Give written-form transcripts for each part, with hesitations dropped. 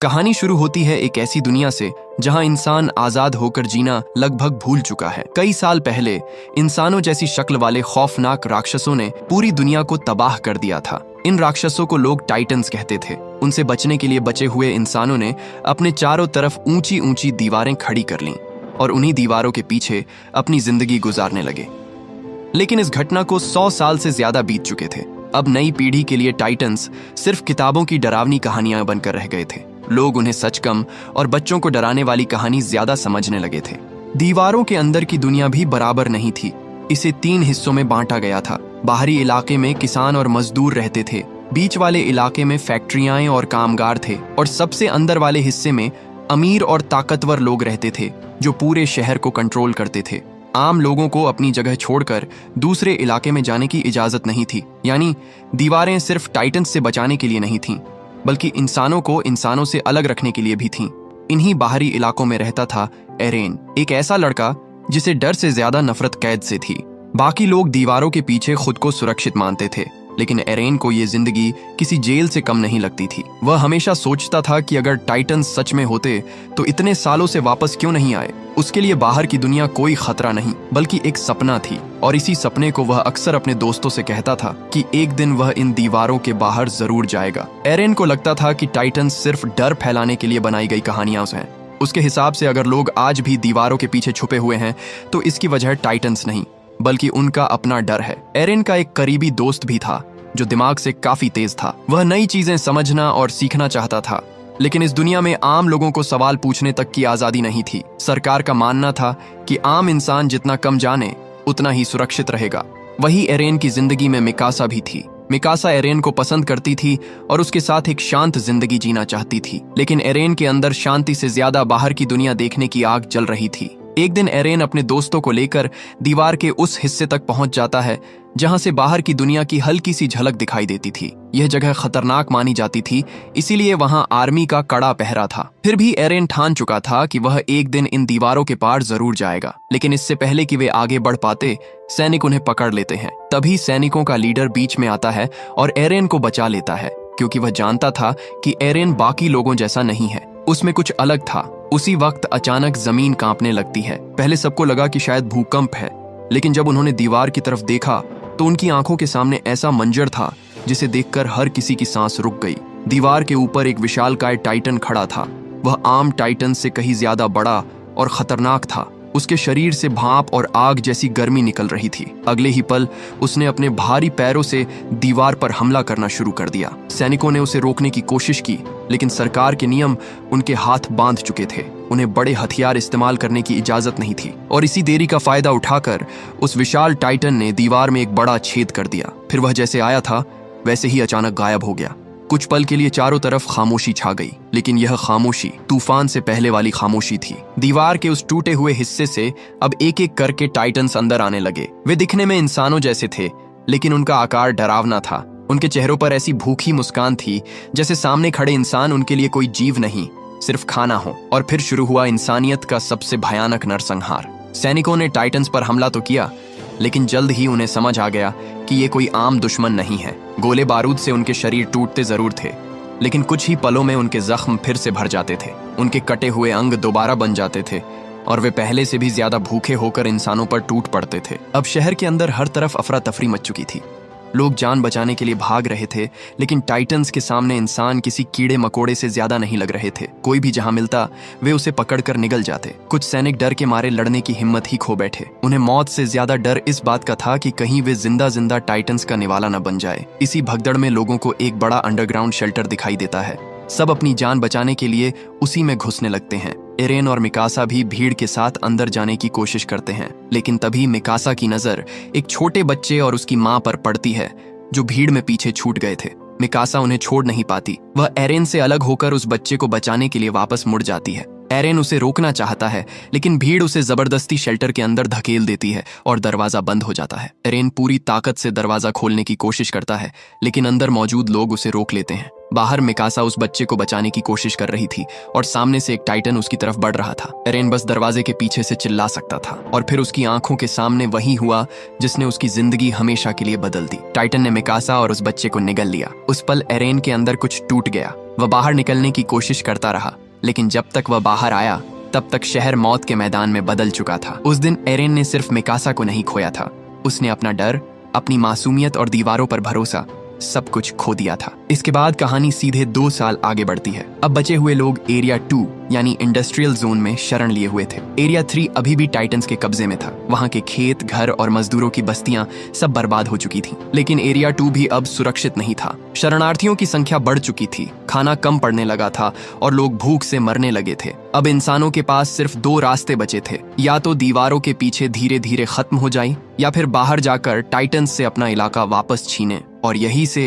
कहानी शुरू होती है एक ऐसी दुनिया से जहां इंसान आजाद होकर जीना लगभग भूल चुका है। कई साल पहले इंसानों जैसी शक्ल वाले खौफनाक राक्षसों ने पूरी दुनिया को तबाह कर दिया था। इन राक्षसों को लोग टाइटन्स कहते थे। उनसे बचने के लिए बचे हुए इंसानों ने अपने चारों तरफ ऊंची ऊंची दीवारें खड़ी कर लीं और उन्हीं दीवारों के पीछे अपनी जिंदगी गुजारने लगे। लेकिन इस घटना को 100 साल से ज्यादा बीत चुके थे। अब नई पीढ़ी के लिए टाइटन्स सिर्फ किताबों की डरावनी कहानियां बनकर रह गए थे। लोग उन्हें सच कम और बच्चों को डराने वाली कहानी ज्यादा समझने लगे थे। दीवारों के अंदर की दुनिया भी बराबर नहीं थी। इसे 3 हिस्सों में बांटा गया था। बाहरी इलाके में किसान और मजदूर रहते थे, बीच वाले इलाके में फैक्ट्रियां और कामगार थे, और सबसे अंदर वाले हिस्से में अमीर और ताकतवर लोग रहते थे जो पूरे शहर को कंट्रोल करते थे। आम लोगों को अपनी जगह छोड़कर दूसरे इलाके में जाने की इजाजत नहीं थी। यानी दीवारें सिर्फ टाइटन्स से बचाने के लिए नहीं थीं, बल्कि इंसानों को इंसानों से अलग रखने के लिए भी थीं। इन्हीं बाहरी इलाकों में रहता था एरेन, एक ऐसा लड़का जिसे डर से ज्यादा नफरत कैद से थी। बाकी लोग दीवारों के पीछे खुद को सुरक्षित मानते थे, लेकिन एरेन को ये जिंदगी किसी जेल से कम नहीं लगती थी। वह हमेशा सोचता था कि अगर टाइटन्स सच में होते तो इतने सालों से वापस क्यों नहीं आए। उसके लिए बाहर की दुनिया कोई खतरा नहीं, बल्कि एक सपना थी, और इसी सपने को वह अक्सर अपने दोस्तों से कहता था कि एक दिन वह इन दीवारों के बाहर जरूर जाएगा। एरेन को लगता था कि टाइटन्स सिर्फ डर फैलाने के लिए बनाई गई कहानियां हैं। उसके हिसाब से अगर लोग आज भी दीवारों के पीछे छुपे हुए हैं तो इसकी वजह टाइटन्स नहीं, बल्कि उनका अपना डर है। एरेन का एक करीबी दोस्त भी था जो दिमाग से काफी तेज था। वह नई चीजें समझना और सीखना चाहता था, लेकिन इस दुनिया में आम लोगों को सवाल पूछने तक की आजादी नहीं थी। सरकार का मानना था कि आम इंसान जितना कम जाने उतना ही सुरक्षित रहेगा। वही एरेन की जिंदगी में मिकासा भी थी। मिकासा एरेन को पसंद करती थी और उसके साथ एक शांत जिंदगी जीना चाहती थी, लेकिन एरेन के अंदर शांति से ज्यादा बाहर की दुनिया देखने की आग जल रही थी। एक दिन एरेन अपने दोस्तों को लेकर दीवार के उस हिस्से तक पहुंच जाता है जहां से बाहर की दुनिया की हल्की सी झलक दिखाई देती थी। यह जगह खतरनाक मानी जाती थी, इसीलिए वहां आर्मी का कड़ा पहरा था। फिर भी एरेन ठान चुका था कि वह एक दिन इन दीवारों के पार जरूर जाएगा। लेकिन इससे पहले कि वे आगे बढ़ पाते, सैनिक उन्हें पकड़ लेते हैं। तभी सैनिकों का लीडर बीच में आता है और एरेन को बचा लेता है, क्योंकि वह जानता था कि एरेन बाकी लोगों जैसा नहीं है, उसमें कुछ अलग था। उसी वक्त अचानक जमीन कांपने लगती है। पहले सबको लगा कि शायद भूकंप है, लेकिन जब उन्होंने दीवार की तरफ देखा तो उनकी आंखों के सामने ऐसा मंजर था जिसे देखकर हर किसी की सांस रुक गई। दीवार के ऊपर एक विशालकाय टाइटन खड़ा था। वह आम टाइटन से कहीं ज्यादा बड़ा और खतरनाक था। उसके शरीर से भाप और आग जैसी गर्मी निकल रही थी। अगले ही पल उसने अपने भारी पैरों से दीवार पर हमला करना शुरू कर दिया। सैनिकों ने उसे रोकने की कोशिश की, लेकिन सरकार के नियम उनके हाथ बांध चुके थे। उन्हें बड़े हथियार इस्तेमाल करने की इजाजत नहीं थी, और इसी देरी का फायदा उठाकर उस विशाल टाइटन ने दीवार में एक बड़ा छेद कर दिया। फिर वह जैसे आया था वैसे ही अचानक गायब हो गया। कुछ पल के लिए चारों तरफ खामोशी छा गई, लेकिन यह खामोशी तूफान से पहले वाली खामोशी थी। दीवार के उस टूटे हुए हिस्से से अब एक एक करके टाइटन्स अंदर आने लगे। वे दिखने में इंसानों जैसे थे, लेकिन उनका आकार डरावना था। उनके चेहरों पर ऐसी भूखी मुस्कान थी जैसे सामने खड़े इंसान उनके लिए कोई जीव नहीं, सिर्फ खाना हो। और फिर शुरू हुआ इंसानियत का सबसे भयानक नरसंहार। सैनिकों ने टाइटन्स पर हमला तो किया, लेकिन जल्द ही उन्हें समझ आ गया कि ये कोई आम दुश्मन नहीं है। गोले बारूद से उनके शरीर टूटते जरूर थे, लेकिन कुछ ही पलों में उनके जख्म फिर से भर जाते थे। उनके कटे हुए अंग दोबारा बन जाते थे, और वे पहले से भी ज्यादा भूखे होकर इंसानों पर टूट पड़ते थे। अब शहर के अंदर हर तरफ अफरा तफरी मच चुकी थी। लोग जान बचाने के लिए भाग रहे थे, लेकिन टाइटन्स के सामने इंसान किसी कीड़े मकोड़े से ज्यादा नहीं लग रहे थे। कोई भी जहां मिलता वे उसे पकड़कर निगल जाते। कुछ सैनिक डर के मारे लड़ने की हिम्मत ही खो बैठे। उन्हें मौत से ज्यादा डर इस बात का था कि कहीं वे जिंदा जिंदा टाइटन्स का निवाला न बन जाए। इसी भगदड़ में लोगों को एक बड़ा अंडरग्राउंड शेल्टर दिखाई देता है। सब अपनी जान बचाने के लिए उसी में घुसने लगते हैं। एरेन और मिकासा भी भीड़ के साथ अंदर जाने की कोशिश करते हैं, लेकिन तभी मिकासा की नजर एक छोटे बच्चे और उसकी मां पर पड़ती है जो भीड़ में पीछे छूट गए थे। मिकासा उन्हें छोड़ नहीं पाती। वह एरेन से अलग होकर उस बच्चे को बचाने के लिए वापस मुड़ जाती है। एरेन उसे रोकना चाहता है, लेकिन भीड़ उसे जबरदस्ती शेल्टर के अंदर धकेल देती है और दरवाजा बंद हो जाता है। एरेन पूरी ताकत से दरवाजा खोलने की कोशिश करता है, लेकिन अंदर मौजूद लोग उसे रोक लेते हैं। बाहर मिकासा उस बच्चे को बचाने की कोशिश कर रही थी और सामने से एक टाइटन उसकी तरफ बढ़ रहा था। एरेन बस दरवाजे के पीछे से चिल्ला सकता था, और फिर उसकी आंखों के सामने वही हुआ जिसने उसकी जिंदगी हमेशा के लिए बदल दी। टाइटन ने मिकासा और उस बच्चे को निगल लिया। उस पल एरेन के अंदर कुछ टूट गया। वह बाहर निकलने की कोशिश करता रहा, लेकिन जब तक वह बाहर आया तब तक शहर मौत के मैदान में बदल चुका था। उस दिन एरेन ने सिर्फ मिकासा को नहीं खोया था, उसने अपना डर, अपनी मासूमियत और दीवारों पर भरोसा सब कुछ खो दिया था। इसके बाद कहानी सीधे 2 साल आगे बढ़ती है। अब बचे हुए लोग एरिया 2 यानी इंडस्ट्रियल जोन में शरण लिए हुए थे। एरिया 3 अभी भी टाइटन्स के कब्जे में था। वहां के खेत, घर और मजदूरों की बस्तियां सब बर्बाद हो चुकी थीं। लेकिन एरिया 2 भी अब सुरक्षित नहीं था। शरणार्थियों की संख्या बढ़ चुकी थी, खाना कम पड़ने लगा था और लोग भूख से मरने लगे थे। अब इंसानों के पास सिर्फ 2 रास्ते बचे थे, या तो दीवारों के पीछे धीरे धीरे खत्म हो जाए या फिर बाहर जाकर टाइटन्स से अपना इलाका वापस छीने। और यहीं से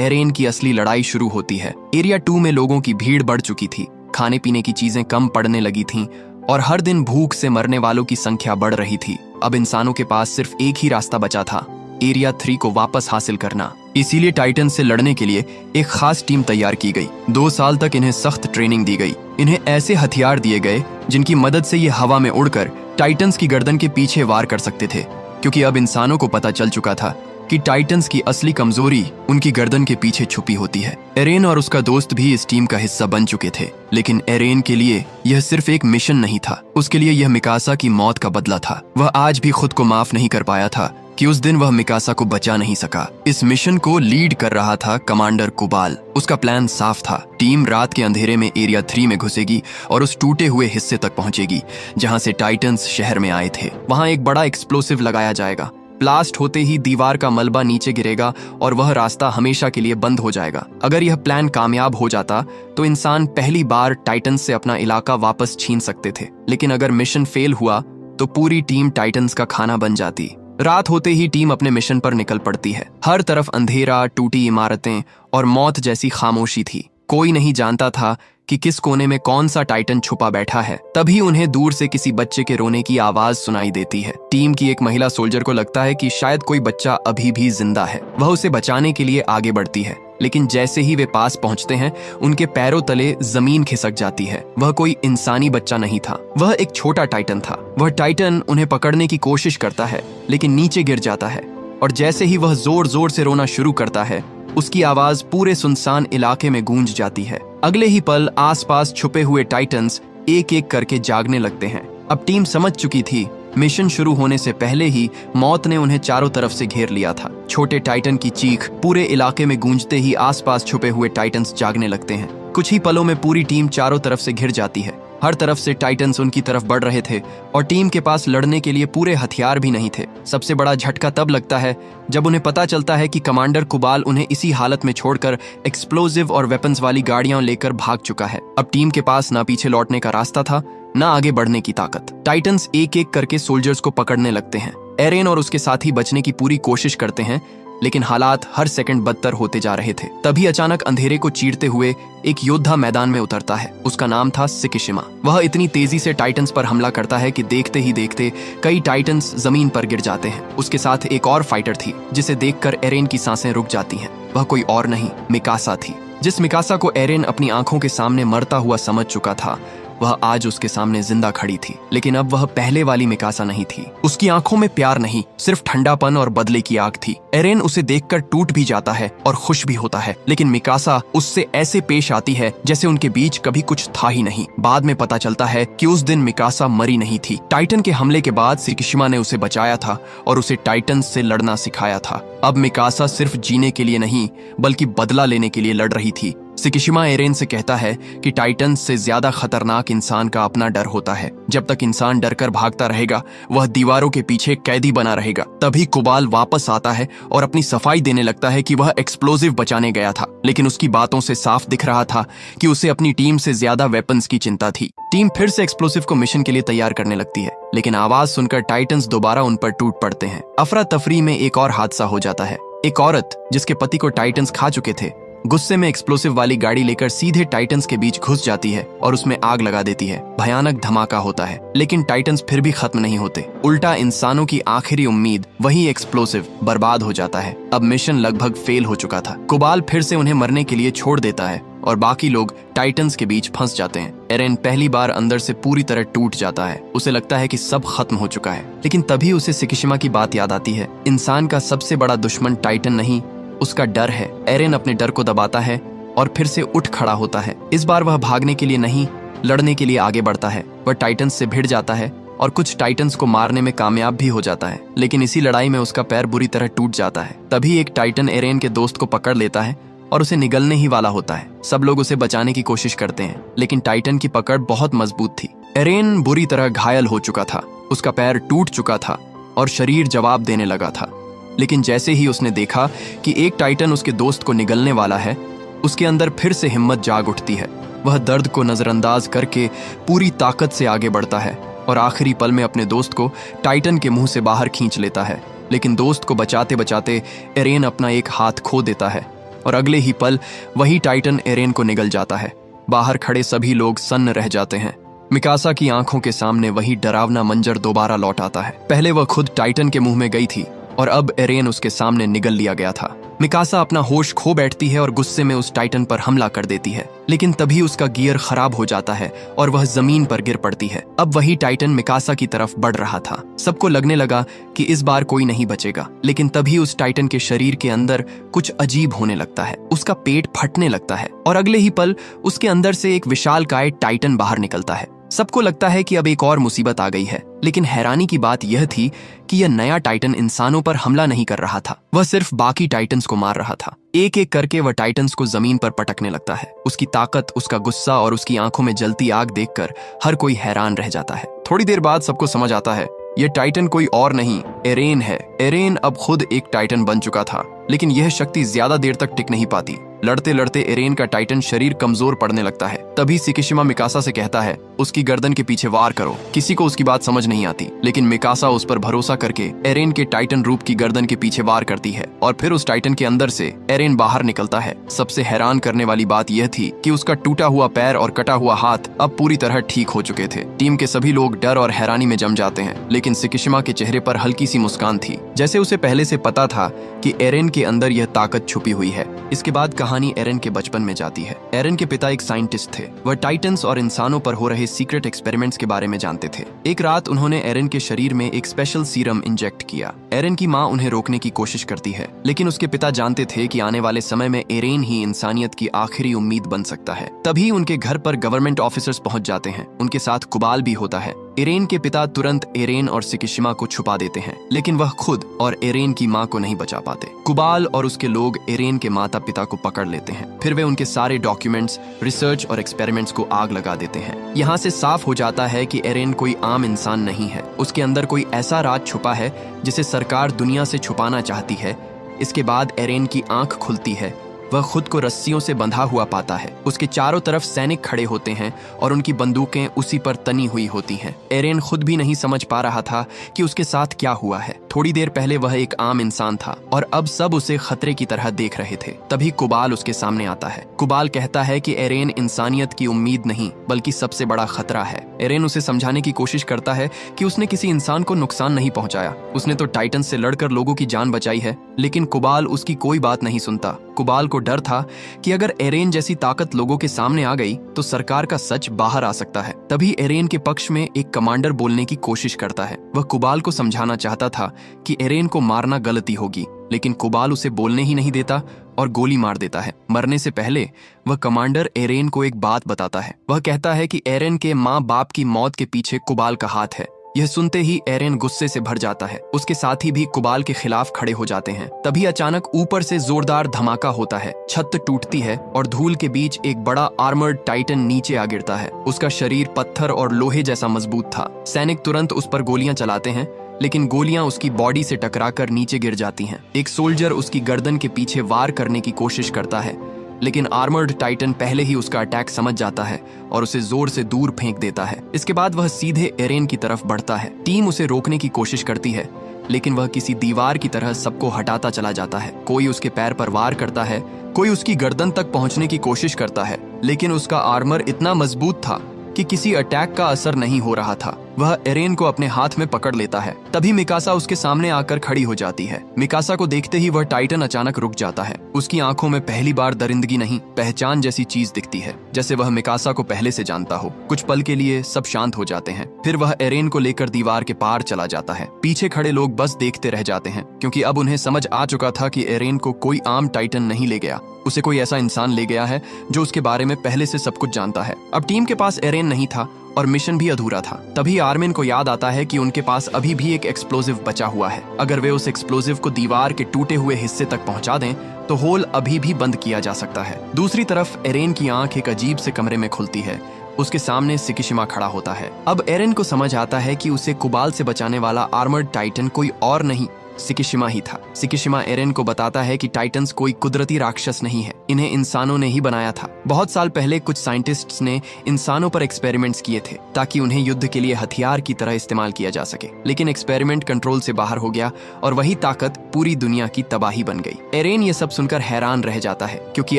एरेन की असली लड़ाई शुरू होती है। एरिया 2 में लोगों की भीड़ बढ़ चुकी थी, खाने पीने की चीजें कम पड़ने लगी थीं और हर दिन भूख से मरने वालों की संख्या बढ़ रही थी। अब इंसानों के पास सिर्फ एक ही रास्ता बचा था, एरिया 3 को वापस हासिल करना। इसीलिए टाइटन से लड़ने के लिए एक खास टीम तैयार की गई। 2 साल तक इन्हें सख्त ट्रेनिंग दी गई। इन्हें ऐसे हथियार दिए गए जिनकी मदद से ये हवा में उड़कर टाइटन्स की गर्दन के पीछे वार कर सकते थे, क्योंकि अब इंसानों को पता चल चुका था कि टाइटन्स की असली कमजोरी उनकी गर्दन के पीछे छुपी होती है। एरेन और उसका दोस्त भी इस टीम का हिस्सा बन चुके थे, लेकिन एरेन के लिए यह सिर्फ एक मिशन नहीं था, उसके लिए यह मिकासा की मौत का बदला था। वह आज भी खुद को माफ नहीं कर पाया था कि उस दिन वह मिकासा को बचा नहीं सका। इस मिशन को लीड कर रहा था कमांडर कुबाल। उसका प्लान साफ था, टीम रात के अंधेरे में एरिया 3 में घुसेगी और उस टूटे हुए हिस्से तक पहुंचेगी जहां से टाइटन्स शहर में आए थे। वहां एक बड़ा एक्सप्लोसिव लगाया जाएगा। ब्लास्ट होते ही दीवार का मलबा नीचे गिरेगा और वह रास्ता हमेशा के लिए बंद हो जाएगा। अगर यह प्लान कामयाब हो जाता तो इंसान पहली बार टाइटन्स से अपना इलाका वापस छीन सकते थे, लेकिन अगर मिशन फेल हुआ तो पूरी टीम टाइटन्स का खाना बन जाती। रात होते ही टीम अपने मिशन पर निकल पड़ती है। हर तरफ अंधेरा, टूटी इमारतें और मौत जैसी खामोशी थी। कोई नहीं जानता था कि किस कोने में कौन सा टाइटन छुपा बैठा है। तभी उन्हें दूर से किसी बच्चे के रोने की आवाज सुनाई देती है। टीम की एक महिला सोल्जर को लगता है कि शायद कोई बच्चा अभी भी जिंदा है। वह उसे बचाने के लिए आगे बढ़ती है, लेकिन जैसे ही वे पास पहुंचते हैं उनके पैरों तले जमीन खिसक जाती है। वह कोई इंसानी बच्चा नहीं था, वह एक छोटा टाइटन था। वह टाइटन उन्हें पकड़ने की कोशिश करता है, लेकिन नीचे गिर जाता है और जैसे ही वह जोर जोर से रोना शुरू करता है उसकी आवाज पूरे सुनसान इलाके में गूंज जाती है। अगले ही पल आसपास छुपे हुए टाइटन्स एक एक करके जागने लगते हैं। अब टीम समझ चुकी थी, मिशन शुरू होने से पहले ही मौत ने उन्हें चारों तरफ से घेर लिया था। छोटे टाइटन की चीख पूरे इलाके में गूंजते ही आसपास छुपे हुए टाइटन्स जागने लगते हैं। कुछ ही पलों में पूरी टीम चारों तरफ से घिर जाती है। हर तरफ से टाइटन्स उनकी तरफ बढ़ रहे थे और टीम के पास लड़ने के लिए पूरे हथियार भी नहीं थे। सबसे बड़ा झटका तब लगता है जब उन्हें पता चलता है कि कमांडर कुबाल उन्हें इसी हालत में छोड़कर एक्सप्लोजिव और वेपन्स वाली गाड़ियां लेकर भाग चुका है। अब टीम के पास ना पीछे लौटने का रास्ता था, ना आगे बढ़ने की ताकत। टाइटन्स एक एक करके सोल्जर्स को पकड़ने लगते हैं। एरेन और उसके साथी बचने की पूरी कोशिश करते हैं, लेकिन हालात हर सेकंड बदतर होते जा रहे थे। तभी अचानक अंधेरे को चीरते हुए एक योद्धा मैदान में उतरता है। उसका नाम था सिकिशिमा। वह इतनी तेजी से टाइटन्स पर हमला करता है कि देखते ही देखते कई टाइटन्स जमीन पर गिर जाते हैं। उसके साथ एक और फाइटर थी जिसे देखकर एरेन की सांसें रुक जाती हैं। वह कोई और नहीं, मिकासा थी। जिस मिकासा को एरेन अपनी आंखों के सामने मरता हुआ समझ चुका था, वह आज उसके सामने जिंदा खड़ी थी। लेकिन अब वह पहले वाली मिकासा नहीं थी। उसकी आंखों में प्यार नहीं, सिर्फ ठंडापन और बदले की आग थी। एरेन उसे देखकर टूट भी जाता है और खुश भी होता है, लेकिन मिकासा उससे ऐसे पेश आती है जैसे उनके बीच कभी कुछ था ही नहीं। बाद में पता चलता है कि उस दिन मिकासा मरी नहीं थी। टाइटन के हमले के बाद सिकिशिमा ने उसे बचाया था और उसे टाइटन से लड़ना सिखाया था। अब मिकासा सिर्फ जीने के लिए नहीं बल्कि बदला लेने के लिए लड़ रही थी। सिकिशिमा एरेन से कहता है कि टाइटन से ज्यादा खतरनाक इंसान का अपना डर होता है। जब तक इंसान डरकर भागता रहेगा वह दीवारों के पीछे कैदी बना रहेगा। तभी कुबाल वापस आता है और अपनी सफाई देने लगता है कि वह एक्सप्लोजिव बचाने गया था, लेकिन उसकी बातों से साफ दिख रहा था कि उसे अपनी टीम से ज्यादा वेपन्स की चिंता थी। टीम फिर से एक्सप्लोसिव को मिशन के लिए तैयार करने लगती है, लेकिन आवाज सुनकर टाइटन्स दोबारा उन पर टूट पड़ते हैं। अफरा तफरी में एक और हादसा हो जाता है। एक औरत जिसके पति को टाइटन्स खा चुके थे, गुस्से में एक्सप्लोसिव वाली गाड़ी लेकर सीधे टाइटन्स के बीच घुस जाती है और उसमें आग लगा देती है। भयानक धमाका होता है, लेकिन टाइटन्स फिर भी खत्म नहीं होते। उल्टा इंसानों की आखिरी उम्मीद, वही एक्सप्लोसिव, बर्बाद हो जाता है। अब मिशन लगभग फेल हो चुका था। कुबाल फिर से उन्हें मरने के लिए छोड़ देता है और बाकी लोग टाइटन्स के बीच फंस जाते हैं। एरेन पहली बार अंदर से पूरी तरह टूट जाता है। उसे लगता है कि सब खत्म हो चुका है, लेकिन तभी उसे सिकिशिमा की बात याद आती है। इंसान का सबसे बड़ा दुश्मन टाइटन नहीं, उसका डर है। एरेन अपने डर को दबाता है और फिर से उठ खड़ा होता है। इस बार वह भागने के लिए नहीं, लड़ने के लिए आगे बढ़ता है। वह टाइटन्स से भिड़ जाता है और कुछ टाइटन्स को मारने में कामयाब भी हो जाता है, लेकिन इसी लड़ाई में उसका पैर बुरी तरह टूट जाता है। तभी एक टाइटन एरेन के दोस्त को पकड़ लेता है और उसे निगलने ही वाला होता है। सब लोग उसे बचाने की कोशिश करते हैं, लेकिन टाइटन की पकड़ बहुत मजबूत थी। एरेन बुरी तरह घायल हो चुका था, उसका पैर टूट चुका था और शरीर जवाब देने लगा था। लेकिन जैसे ही उसने देखा कि एक टाइटन उसके दोस्त को निगलने वाला है, उसके अंदर फिर से हिम्मत जाग उठती है। वह दर्द को नजरअंदाज करके पूरी ताकत से आगे बढ़ता है और आखिरी पल में अपने दोस्त को टाइटन के मुंह से बाहर खींच लेता है। लेकिन दोस्त को बचाते बचाते एरेन अपना एक हाथ खो देता है और अगले ही पल वही टाइटन एरेन को निगल जाता है। बाहर खड़े सभी लोग सन्न रह जाते हैं। मिकासा की आंखों के सामने वही डरावना मंजर दोबारा लौट आता है। पहले वह खुद टाइटन के मुंह में गई थी और अब एरेन उसके सामने निगल लिया गया था। मिकासा अपना होश खो बैठती है और गुस्से में उस टाइटन पर हमला कर देती है, लेकिन तभी उसका गियर खराब हो जाता है और वह जमीन पर गिर पड़ती है। अब वही टाइटन मिकासा की तरफ बढ़ रहा था। सबको लगने लगा कि इस बार कोई नहीं बचेगा, लेकिन तभी उस टाइटन के शरीर के अंदर कुछ अजीब होने लगता है। उसका पेट फटने लगता है और अगले ही पल उसके अंदर से एक विशालकाय टाइटन बाहर निकलता है। सबको लगता है कि अब एक और मुसीबत आ गई है, लेकिन हैरानी की बात यह थी कि यह नया टाइटन इंसानों पर हमला नहीं कर रहा था, वह सिर्फ बाकी टाइटन्स को मार रहा था। एक एक करके वह टाइटन्स को जमीन पर पटकने लगता है। उसकी ताकत, उसका गुस्सा और उसकी आंखों में जलती आग देखकर हर कोई हैरान रह जाता है। थोड़ी देर बाद सबको समझ आता है यह टाइटन कोई और नहीं, एरेन है। एरेन अब खुद एक टाइटन बन चुका था, लेकिन यह शक्ति ज्यादा देर तक टिक नहीं पाती। लड़ते लड़ते एरेन का टाइटन शरीर कमजोर पड़ने लगता है। तभी सिकिशिमा मिकासा से कहता है, उसकी गर्दन के पीछे वार करो। किसी को उसकी बात समझ नहीं आती, लेकिन मिकासा उस पर भरोसा करके एरेन के टाइटन रूप की गर्दन के पीछे वार करती है और फिर उस टाइटन के अंदर से एरेन बाहर निकलता है। सबसे हैरान करने वाली बात यह थी कि उसका टूटा हुआ पैर और कटा हुआ हाथ अब पूरी तरह ठीक हो चुके थे। टीम के सभी लोग डर और हैरानी में जम जाते हैं, लेकिन सिकिशिमा के चेहरे पर हल्की सी मुस्कान थी, जैसे उसे पहले से पता था कि एरेन के अंदर यह ताकत छुपी हुई है। इसके बाद कहानी एरेन के बचपन में जाती है। एरेन के पिता एक साइंटिस्ट थे। वह टाइटन्स और इंसानों पर हो रहे सीक्रेट एक्सपेरिमेंट्स के बारे में जानते थे। एक रात उन्होंने एरेन के शरीर में एक स्पेशल सीरम इंजेक्ट किया। एरेन की माँ उन्हें रोकने की कोशिश करती है, लेकिन उसके पिता जानते थे कि आने वाले समय में एरेन ही इंसानियत की आखिरी उम्मीद बन सकता है। तभी उनके घर पर गवर्नमेंट ऑफिसर्स पहुंच जाते हैं। उनके साथ कुबाल भी होता है। एरेन के पिता तुरंत एरेन और सिकिशिमा को छुपा देते हैं, लेकिन वह खुद और एरेन की माँ को नहीं बचा पाते। कुबाल और उसके लोग एरेन के माता पिता को पकड़ लेते हैं। फिर वे उनके सारे डॉक्यूमेंट्स, रिसर्च और एक्सपेरिमेंट्स को आग लगा देते हैं। यहाँ से साफ हो जाता है कि एरेन कोई आम इंसान नहीं है। उसके अंदर कोई ऐसा राज छुपा है जिसे सरकार दुनिया से छुपाना चाहती है। इसके बाद एरेन की आंख खुलती है। वह खुद को रस्सियों से बंधा हुआ पाता है। उसके चारों तरफ सैनिक खड़े होते हैं और उनकी बंदूकें उसी पर तनी हुई होती हैं। एरेन खुद भी नहीं समझ पा रहा था कि उसके साथ क्या हुआ है। थोड़ी देर पहले वह एक आम इंसान था और अब सब उसे खतरे की तरह देख रहे थे। तभी कुबाल उसके सामने आता है। कुबाल कहता है कि एरेन इंसानियत की उम्मीद नहीं, बल्कि सबसे बड़ा खतरा है। एरेन उसे समझाने की कोशिश करता है कि उसने किसी इंसान को नुकसान नहीं पहुंचाया, उसने तो टाइटन से लड़कर लोगों की जान बचाई है। लेकिन कुबाल उसकी कोई बात नहीं सुनता। कुबाल को डर था कि अगर एरेन जैसी ताकत लोगों के सामने आ गई तो सरकार का सच बाहर आ सकता है। तभी एरेन के पक्ष में एक कमांडर बोलने की कोशिश करता है। वह कुबाल को समझाना चाहता था कि एरेन को मारना गलती होगी, लेकिन कुबाल उसे बोलने ही नहीं देता और गोली मार देता है। मरने से पहले वह कमांडर एरेन को एक बात बताता है। वह कहता है कि एरेन के माँ बाप की मौत के पीछे कुबाल का हाथ है। यह सुनते ही एरेन गुस्से से भर जाता है। उसके साथी भी कुबाल के खिलाफ खड़े हो जाते हैं। तभी अचानक ऊपर से जोरदार धमाका होता है। छत टूटती है और धूल के बीच एक बड़ा आर्मर्ड टाइटन नीचे आ गिरता है। उसका शरीर पत्थर और लोहे जैसा मजबूत था। सैनिक तुरंत उस पर गोलियां चलाते हैं, लेकिन गोलियां उसकी बॉडी से टकराकर नीचे गिर जाती हैं। एक सोल्जर उसकी गर्दन के पीछे वार करने की कोशिश करता है, लेकिन आर्मर्ड टाइटन पहले ही उसका अटैक समझ जाता है और उसे जोर से दूर फेंक देता है। इसके बाद वह सीधे एरेन की तरफ बढ़ता है। टीम उसे रोकने की कोशिश करती है, लेकिन वह किसी दीवार की तरह सबको हटाता चला जाता है। कोई उसके पैर पर वार करता है, कोई उसकी गर्दन तक पहुंचने की कोशिश करता है, लेकिन उसका आर्मर इतना मजबूत था कि किसी अटैक का असर नहीं हो रहा था। वह एरेन को अपने हाथ में पकड़ लेता है। तभी मिकासा उसके सामने आकर खड़ी हो जाती है। मिकासा को देखते ही वह टाइटन अचानक रुक जाता है। उसकी आंखों में पहली बार दरिंदगी नहीं, पहचान जैसी चीज दिखती है, जैसे वह मिकासा को पहले से जानता हो। कुछ पल के लिए सब शांत हो जाते हैं। फिर वह एरेन को लेकर दीवार के पार चला जाता है। पीछे खड़े लोग बस देखते रह जाते हैं, क्योंकि अब उन्हें समझ आ चुका था कि एरेन को कोई आम टाइटन नहीं ले गया, उसे कोई ऐसा इंसान ले गया है जो उसके बारे में पहले से सब कुछ जानता है। अब टीम के पास एरेन नहीं था और मिशन भी अधूरा था। तभी आर्मिन को याद आता है कि उनके पास अभी भी एक एक्सप्लोजिव बचा हुआ है। अगर वे उस एक्सप्लोजिव को दीवार के टूटे हुए हिस्से तक पहुंचा दें तो होल अभी भी बंद किया जा सकता है। दूसरी तरफ एरेन की आंख एक अजीब से कमरे में खुलती है। उसके सामने सिकिशिमा खड़ा होता है। अब एरेन को समझ आता है कि उसे कुबाल से बचाने वाला आर्मर्ड टाइटन कोई और नहीं, सिकिशिमा ही था। सिकिशिमा एरेन को बताता है कि टाइटन्स कोई कुदरती राक्षस नहीं है, इन्हें इंसानों ने ही बनाया था। बहुत साल पहले कुछ साइंटिस्ट्स ने इंसानों पर एक्सपेरिमेंट्स किए थे ताकि उन्हें युद्ध के लिए हथियार की तरह इस्तेमाल किया जा सके, लेकिन एक्सपेरिमेंट कंट्रोल से बाहर हो गया और वही ताकत पूरी दुनिया की तबाही बन गई। एरेन ये सब सुनकर हैरान रह जाता है, क्योंकि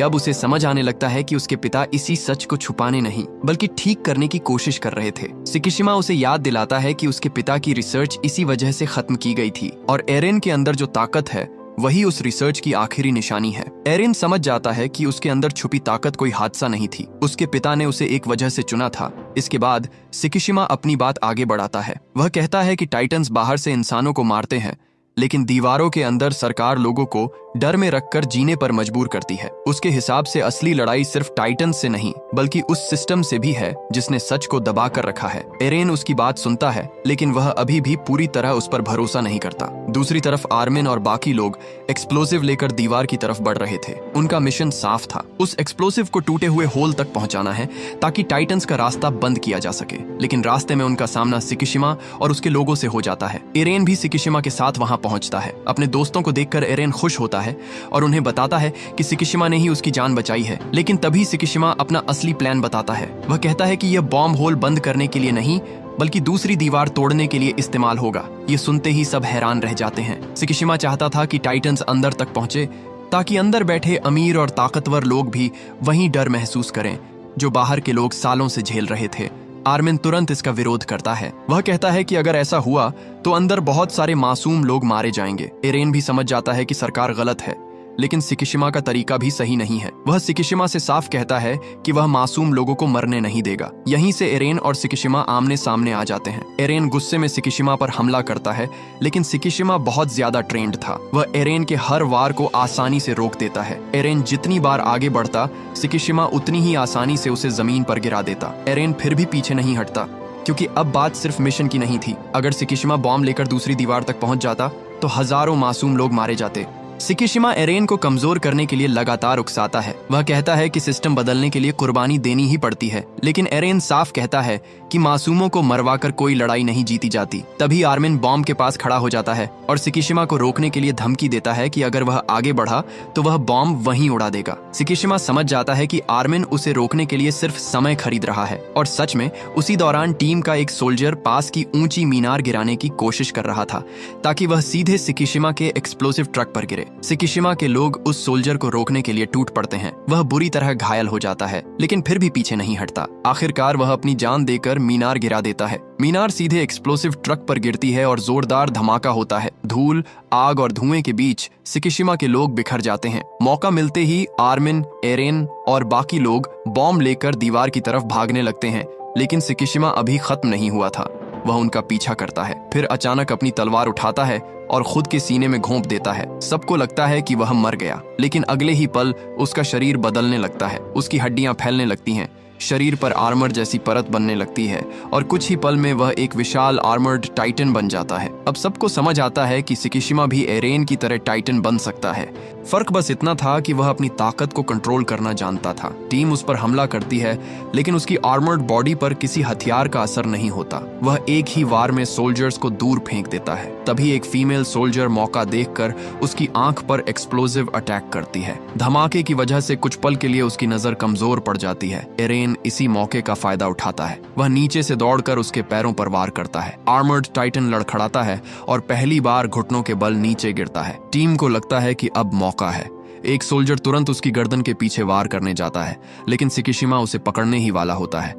अब उसे समझ आने लगता है कि उसके पिता इसी सच को छुपाने नहीं बल्कि ठीक करने की कोशिश कर रहे थे। सिकिशिमा उसे याद दिलाता है कि उसके पिता की रिसर्च इसी वजह से खत्म की गई थी और एरेन के अंदर जो ताकत है वही उस रिसर्च की आखिरी निशानी है। एरेन समझ जाता है कि उसके अंदर छुपी ताकत कोई हादसा नहीं थी, उसके पिता ने उसे एक वजह से चुना था। इसके बाद सिकिशिमा अपनी बात आगे बढ़ाता है। वह कहता है कि टाइटन्स बाहर से इंसानों को मारते हैं, लेकिन दीवारों के अंदर सरकार लोगों को डर में रखकर जीने पर मजबूर करती है। उसके हिसाब से असली लड़ाई सिर्फ टाइटन्स से नहीं बल्कि उस सिस्टम से भी है जिसने सच को दबा कर रखा है। एरेन उसकी बात सुनता है, लेकिन वह अभी भी पूरी तरह उस पर भरोसा नहीं करता। दूसरी तरफ आर्मिन और बाकी लोग एक्सप्लोसिव लेकर दीवार की तरफ बढ़ रहे थे। उनका मिशन साफ था, उस एक्सप्लोसिव को टूटे हुए होल तक पहुंचाना है ताकि टाइटन्स का रास्ता बंद किया जा सके। लेकिन रास्ते में उनका सामना सिकिशिमा और उसके लोगों से हो जाता है। एरेन भी सिकिशिमा के साथ वहां पहुंचता है। अपने दोस्तों को देखकर एरेन खुश होता है और उन्हें बताता है कि सिकिशिमा ने ही उसकी जान बचाई है। लेकिन तभी सिकिशिमा अपना असली प्लान बताता है। वह कहता है कि यह बॉम्ब होल बंद करने के लिए नहीं बल्कि दूसरी दीवार तोड़ने के लिए इस्तेमाल होगा। ये सुनते ही सब हैरान रह जाते हैं। सिकिशिमा चाहता था कि टाइटन्स अंदर तक पहुंचे ताकि अंदर बैठे अमीर और ताकतवर लोग भी वही डर महसूस करें जो बाहर के लोग सालों से झेल रहे थे। आर्मिन तुरंत इसका विरोध करता है। वह कहता है कि अगर ऐसा हुआ तो अंदर बहुत सारे मासूम लोग मारे जाएंगे। एरेन भी समझ जाता है कि सरकार गलत है, लेकिन सिकिशिमा का तरीका भी सही नहीं है। वह सिकिशिमा से साफ कहता है कि वह मासूम लोगों को मरने नहीं देगा। यहीं से एरेन और सिकिशिमा आमने सामने आ जाते हैं। एरेन गुस्से में सिकिशिमा पर हमला करता है, लेकिन सिकिशिमा बहुत ज्यादा ट्रेंड था। वह एरेन के हर वार को आसानी से रोक देता है। एरेन जितनी बार आगे बढ़ता, सिकिशिमा उतनी ही आसानी से उसे जमीन पर गिरा देता। एरेन फिर भी पीछे नहीं हटता, क्योंकि अब बात सिर्फ मिशन की नहीं थी। अगर सिकिशिमा बॉम्ब लेकर दूसरी दीवार तक पहुंच जाता तो हजारों मासूम लोग मारे जाते। सिकिशिमा एरेन को कमजोर करने के लिए लगातार उकसाता है। वह कहता है कि सिस्टम बदलने के लिए कुर्बानी देनी ही पड़ती है, लेकिन एरेन साफ कहता है कि मासूमों को मरवाकर कोई लड़ाई नहीं जीती जाती। तभी आर्मिन बॉम्ब के पास खड़ा हो जाता है और सिकिशिमा को रोकने के लिए धमकी देता है कि अगर वह आगे बढ़ा तो वह बॉम्ब वहीं उड़ा देगा। सिकिशिमा समझ जाता है कि आर्मिन उसे रोकने के लिए सिर्फ समय खरीद रहा है, और सच में उसी दौरान टीम का एक सोल्जर पास की ऊंची मीनार गिराने की कोशिश कर रहा था ताकि वह सीधे सिकिशिमा के एक्सप्लोसिव ट्रक पर गिरे। सिकिशिमा के लोग उस सोल्जर को रोकने के लिए टूट पड़ते हैं। वह बुरी तरह घायल हो जाता है, लेकिन फिर भी पीछे नहीं हटता। आखिरकार वह अपनी जान देकर मीनार गिरा देता है। मीनार सीधे एक्सप्लोसिव ट्रक पर गिरती है और जोरदार धमाका होता है। धूल, आग और धुएं के बीच सिकिशिमा के लोग बिखर जाते हैं। मौका मिलते ही आर्मिन, एरेन और बाकी लोग बॉम्ब लेकर दीवार की तरफ भागने लगते हैं, लेकिन सिकिशिमा अभी खत्म नहीं हुआ था। वह उनका पीछा करता है, फिर अचानक अपनी तलवार उठाता है और खुद के सीने में घोंप देता है। सबको लगता है कि वह मर गया, लेकिन अगले ही पल उसका शरीर बदलने लगता है। उसकी हड्डियां फैलने लगती हैं, शरीर पर आर्मर जैसी परत बनने लगती है और कुछ ही पल में वह एक विशाल आर्मर्ड टाइटन बन जाता है। अब सबको समझ आता है कि सिकिशिमा भी एरेन की तरह टाइटन बन सकता है। फर्क बस इतना था कि वह अपनी ताकत को कंट्रोल करना जानता था। टीम उस पर हमला करती है, लेकिन उसकी आर्मर्ड बॉडी पर किसी हथियार का असर नहीं होता। वह एक ही वार में सोल्जर्स को दूर फेंक देता है। तभी एक फीमेल सोल्जर मौका देखकर उसकी आंख पर एक्सप्लोसिव अटैक करती है। धमाके की वजह से कुछ पल के लिए उसकी नजर कमजोर पड़ जाती है। एरेन इसी मौके का फायदा उठाता है। वह नीचे से दौड़कर उसके पैरों पर वार करता है। आर्मर्ड टाइटन लड़खड़ाता है और पहली बार घुटनों के बल नीचे गिरता है। टीम को लगता है कि अब मौका है। एक सोल्जर तुरंत उसकी गर्दन के पीछे वार करने जाता है, लेकिन सिकिशिमा उसे पकड़ने ही वाला होता है।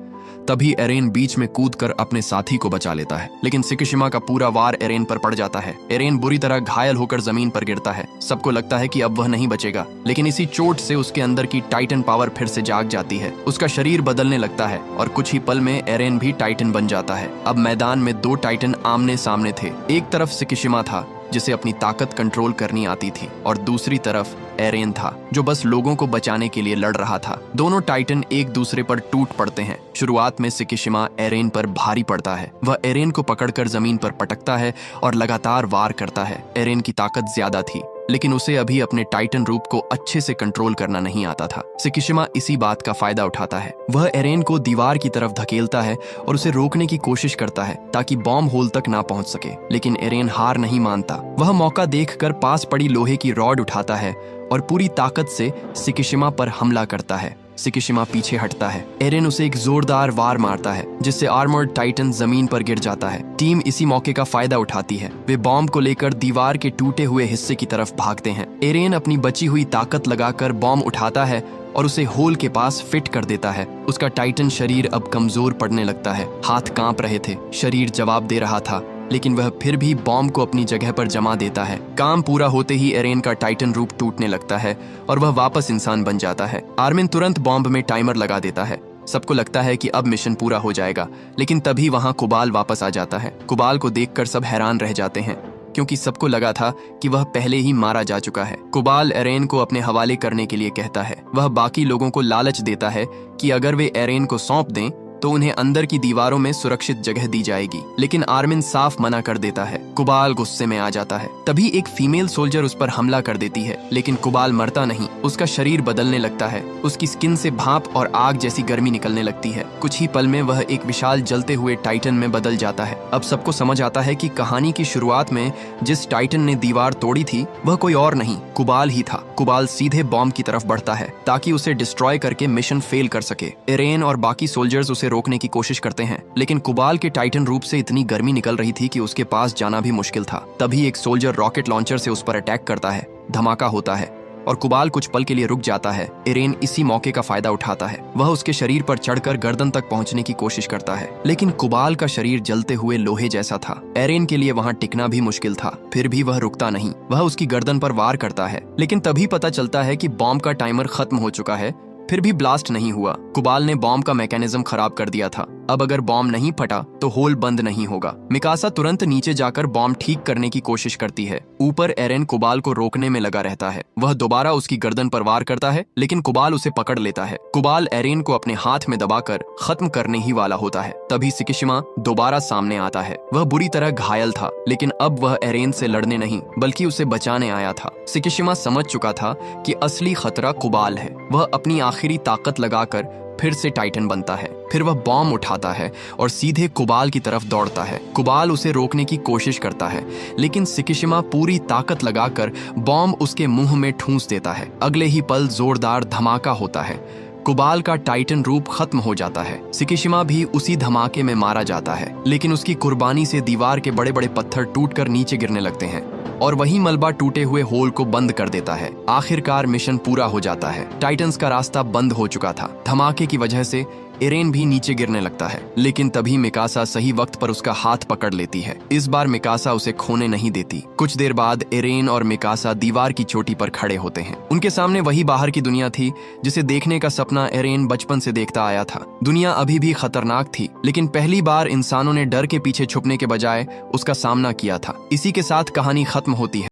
तभी एरेन बीच में कूदकर अपने साथी को बचा लेता है, लेकिन सिकिशिमा का पूरा वार एरेन पर पड़ जाता है। एरेन बुरी तरह घायल होकर जमीन पर गिरता है। सबको लगता है कि अब वह नहीं बचेगा, लेकिन इसी चोट से उसके अंदर की टाइटन पावर फिर से जाग जाती है। उसका शरीर बदलने लगता है और कुछ ही पल में एरेन भी टाइटन बन जाता है। अब मैदान में दो टाइटन आमने सामने थे। एक तरफ सिकिशिमा था जिसे अपनी ताकत कंट्रोल करनी आती थी, और दूसरी तरफ एरेन था जो बस लोगों को बचाने के लिए लड़ रहा था। दोनों टाइटन एक दूसरे पर टूट पड़ते हैं। शुरुआत में सिकिशिमा एरेन पर भारी पड़ता है। वह एरेन को पकड़कर जमीन पर पटकता है और लगातार वार करता है। एरेन की ताकत ज्यादा थी, लेकिन उसे अभी अपने टाइटन रूप को अच्छे से कंट्रोल करना नहीं आता था। सिकिशिमा इसी बात का फायदा उठाता है। वह एरेन को दीवार की तरफ धकेलता है और उसे रोकने की कोशिश करता है ताकि बॉम्ब होल तक ना पहुंच सके, लेकिन एरेन हार नहीं मानता। वह मौका देखकर पास पड़ी लोहे की रॉड उठाता है और पूरी ताकत से सिकिशिमा पर हमला करता है। सिकिशिमा पीछे हटता है। एरेन उसे एक जोरदार वार मारता है जिससे आर्मर्ड टाइटन जमीन पर गिर जाता है। टीम इसी मौके का फायदा उठाती है। वे बॉम्ब को लेकर दीवार के टूटे हुए हिस्से की तरफ भागते हैं। एरेन अपनी बची हुई ताकत लगाकर बॉम्ब उठाता है और उसे होल के पास फिट कर देता है। उसका टाइटन शरीर अब कमजोर पड़ने लगता है। हाथ कांप रहे थे, शरीर जवाब दे रहा था, लेकिन वह फिर भी बॉम्ब को अपनी जगह पर जमा देता है। काम पूरा होते ही एरेन का टाइटन रूप टूटने लगता है और वह वापस इंसान बन जाता है। आर्मिन तुरंत बॉम्ब में टाइमर लगा देता है। सबको लगता है कि अब मिशन पूरा हो जाएगा, लेकिन तभी वहां कुबाल वापस आ जाता है। कुबाल को देखकर सब हैरान रह जाते हैं, क्योंकि सबको लगा था कि वह पहले ही मारा जा चुका है। कुबाल एरेन को अपने हवाले करने के लिए कहता है। वह बाकी लोगों को लालच देता है कि अगर वे एरेन को सौंप दें तो उन्हें अंदर की दीवारों में सुरक्षित जगह दी जाएगी, लेकिन आर्मिन साफ मना कर देता है। कुबाल गुस्से में आ जाता है। तभी एक फीमेल सोल्जर उस पर हमला कर देती है, लेकिन कुबाल मरता नहीं। उसका शरीर बदलने लगता है। उसकी स्किन से भाप और आग जैसी गर्मी निकलने लगती है। कुछ ही पल में वह एक विशाल जलते हुए टाइटन में बदल जाता है। अब सबको समझ आता है कि कहानी की शुरुआत में जिस टाइटन ने दीवार तोड़ी थी वह कोई और नहीं, कुबाल ही था। कुबाल सीधे बॉम्ब की तरफ बढ़ता है ताकि उसे डिस्ट्रॉय करके मिशन फेल कर सके। एरेन और बाकी सोल्जर्स उसे रोकने की कोशिश करते हैं, लेकिन कुबाल के टाइटन रूप से इतनी गर्मी निकल रही थी कि उसके पास जाना भी मुश्किल था। तभी एक सोल्जर रॉकेट लॉन्चर से उस पर अटैक करता है। धमाका होता है और कुबाल कुछ पल के लिए रुक जाता है। एरेन इसी मौके का फायदा उठाता है। वह उसके शरीर पर चढ़कर गर्दन तक पहुंचने की कोशिश करता है, लेकिन कुबाल का शरीर जलते हुए लोहे जैसा था। एरेन के लिए वहां टिकना भी मुश्किल था। फिर भी वह रुकता नहीं। वह उसकी गर्दन पर वार करता है, लेकिन तभी पता चलता है कि बॉम्ब का टाइमर खत्म हो चुका है। फिर भी ब्लास्ट नहीं हुआ। कुबाल ने बॉम्ब का मैकेनिज्म खराब कर दिया था। अब अगर बॉम्ब नहीं फटा तो होल बंद नहीं होगा। मिकासा तुरंत नीचे जाकर बॉम्ब ठीक करने की कोशिश करती है। ऊपर एरेन कुबाल को रोकने में लगा रहता है। वह दोबारा उसकी गर्दन पर वार करता है, लेकिन कुबाल उसे पकड़ लेता है। कुबाल एरेन को अपने हाथ में दबाकर खत्म करने ही वाला होता है। तभी सिकिशिमा दोबारा सामने आता है। वह बुरी तरह घायल था, लेकिन अब वह एरेन से लड़ने नहीं बल्कि उसे बचाने आया था। सिकिशिमा समझ चुका था कि असली खतरा कुबाल है। वह अपनी आखिरी ताकत लगाकर फिर से टाइटन बनता है। फिर वह बॉम्ब उठाता है और सीधे कुबाल की तरफ दौड़ता है। कुबाल उसे रोकने की कोशिश करता है, लेकिन सिकिशिमा पूरी ताकत लगाकर बॉम्ब उसके मुंह में ठूंस देता है। अगले ही पल जोरदार धमाका होता है। कुबाल का टाइटन रूप खत्म हो जाता है। सिकिशिमा भी उसी धमाके में मारा जाता है, लेकिन उसकी कुर्बानी से दीवार के बड़े बड़े पत्थर टूटकर नीचे गिरने लगते हैं और वही मलबा टूटे हुए होल को बंद कर देता है। आखिरकार मिशन पूरा हो जाता है। टाइटन्स का रास्ता बंद हो चुका था। धमाके की वजह से एरेन भी नीचे गिरने लगता है, लेकिन तभी मिकासा सही वक्त पर उसका हाथ पकड़ लेती है। इस बार मिकासा उसे खोने नहीं देती। कुछ देर बाद एरेन और मिकासा दीवार की चोटी पर खड़े होते हैं। उनके सामने वही बाहर की दुनिया थी जिसे देखने का सपना एरेन बचपन से देखता आया था। दुनिया अभी भी खतरनाक थी, लेकिन पहली बार इंसानों ने डर के पीछे छुपने के बजाय उसका सामना किया था। इसी के साथ कहानी खत्म होती है।